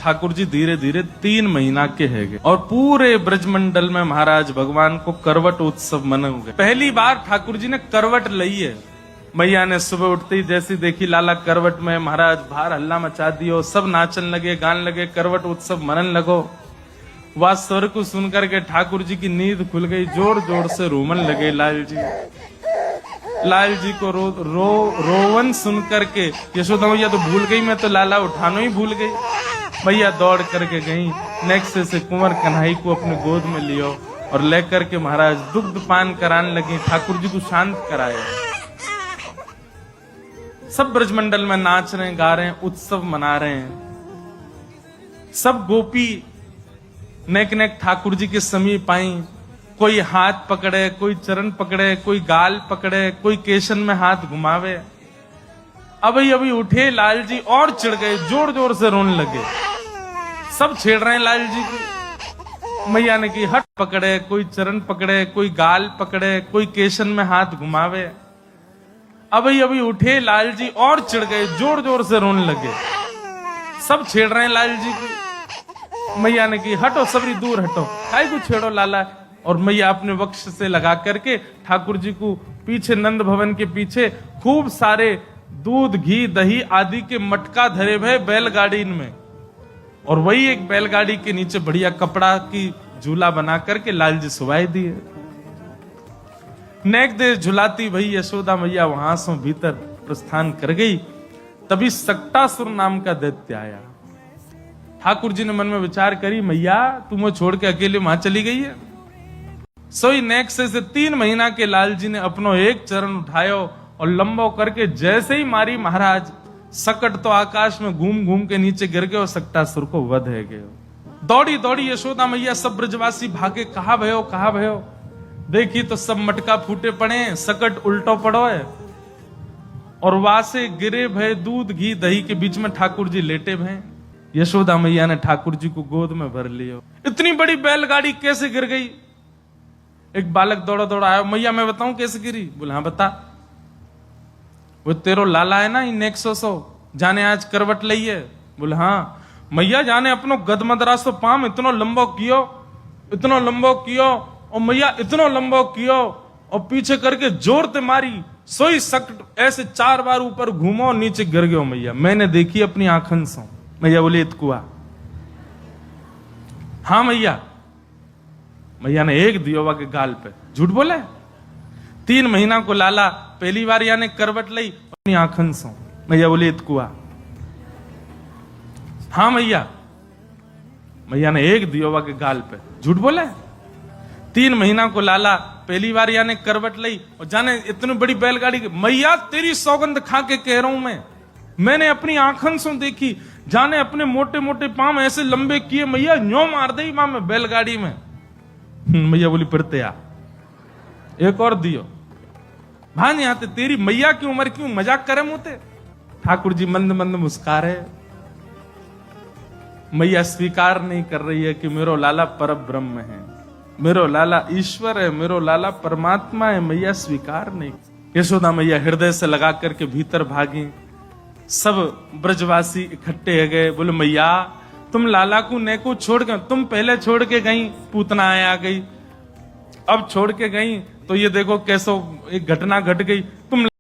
ठाकुर जी धीरे धीरे 3 महीना के है गए और पूरे ब्रजमंडल में महाराज भगवान को करवट उत्सव मनाओगे। पहली बार ठाकुर जी ने करवट ली है। मैया ने सुबह उठते ही जैसी देखी लाला करवट में, महाराज बाहर हल्ला मचा दियो, सब नाचन लगे, गान लगे, करवट उत्सव मनन लगो। वह स्वर को सुनकर के ठाकुर जी की नींद खुल गई, जोर जोर से रोमन लगे लाल जी। लाल जी को रोवन सुन करके यशोदा मैया तो भूल गई, मैं तो लाला उठानो ही भूल गई। मैया दौड़ करके गई, नेक्स्ट से कुंवर कन्हई को अपने गोद में लियो और लेकर के महाराज दुग्ध पान कराने लगी, ठाकुर जी को शांत कराया। सब ब्रजमंडल में नाच रहे हैं, गा रहे हैं, उत्सव मना रहे हैं। सब गोपी नेक नेक ठाकुर जी के समीप आई, कोई हाथ पकड़े, कोई चरण पकड़े, कोई गाल पकड़े, कोई केशन में हाथ घुमावे। अभी उठे लाल जी और चिढ़ गए, जोर जोर से रोने लगे। सब छेड़ रहे हैं लाल जी को। मैया ने की हट पकड़े, कोई चरण पकड़े, कोई गाल पकड़े, कोई केशन में हाथ घुमावे। अभी उठे लाल जी और चिढ़ गए, जोर जोर से रोने लगे। सब छेड़ रहे हैं लाल जी को। मैया ने की हटो सबरी, दूर हटो, काहे को छेड़ो लाला। और मैया अपने वक्ष से लगा करके ठाकुर जी को पीछे नंद भवन के पीछे खूब सारे दूध घी दही आदि के मटका धरे भय बैलगाड़ी में, और वही एक बैलगाड़ी के नीचे बढ़िया कपड़ा की झूला बना करके लाल जी सुवाई दिए। नेक देर झुलाती भई यशोदा मैया वहां से भीतर प्रस्थान कर गई। तभी सक्टासुर नाम का दैत्य आया। ठाकुर जी ने मन में विचार करी, मैया तुम्हें छोड़ के अकेले वहां चली गई है। सोई नेक से 3 महीना के लाल जी ने अपनो एक चरण उठायो और लंबो करके जैसे ही मारी महाराज, सकट तो आकाश में घूम घूम के नीचे गिर गए और सक्टासुर को वध है गए। दौड़ी दौड़ी यशोदा मैया सब ब्रजवासी भागे, कहा भयो कहा भयो। देखी तो सब मटका फूटे पड़े, सकट उल्टो पड़ो है और वासे गिरे भय दूध घी दही के बीच में ठाकुर जी लेटे भय। यशोदा मैया ने ठाकुर जी को गोद में भर लियो। इतनी बड़ी बैलगाड़ी कैसे गिर गई? एक बालक दौड़ा दौड़ा आया, मैया मैं बताऊं कैसे गिरी? बोले हाँ बता। वो तेरो लाला है ना इन 100 जाने आज करवट लई है? बोले हाँ। मैया जाने अपनो गदमदरा सो पाम इतनो लंबो कियो और मैया इतनो लंबो कियो और पीछे करके जोर ते मारी, सोई सकट ऐसे 4 बार ऊपर घूमो नीचे गिर गयो। मैया मैंने देखी अपनी आंखन से। मैया बोले इतकुआ? हाँ मैया। मैया ने एक दियोवा के गाल पे, झूठ बोले? 3 महीना को लाला पहली बार यानी करवट लई अपनी आंखन से। मैया बोली इतकुआ? हाँ मैया। मैया ने एक दियोवा के गाल पे, झूठ बोले? 3 महीना को लाला पहली बार यानी करवट लई और जाने इतनी बड़ी बैलगाड़ी। मैया तेरी सौगंध खा के कह रहा हूं मैंने अपनी आंखन से देखी, जाने अपने मोटे मोटे पांव ऐसे लंबे किए, मैया न्यो मार दई मां में बैलगाड़ी में। मैया बोली फिरते आ, एक और दियो। भान आते तेरी मैया की उम्र क्यों मजाक करे मुते? ठाकुर जी मंद मंद मुस्का रहे। मैया स्वीकार नहीं कर रही है कि मेरो लाला पर ब्रह्म है, मेरो लाला ईश्वर है, मेरो लाला परमात्मा है। मैया स्वीकार नहीं। यशोदा मैया हृदय से लगा करके भीतर भागी। सब ब्रजवासी इकट्ठे हो गए। बोले मैया तुम लाला को नेको छोड़ गए, तुम पहले छोड़ के गई, पूतना आ गई, अब छोड़ के गई तो ये देखो कैसो एक घटना घट गई। तुम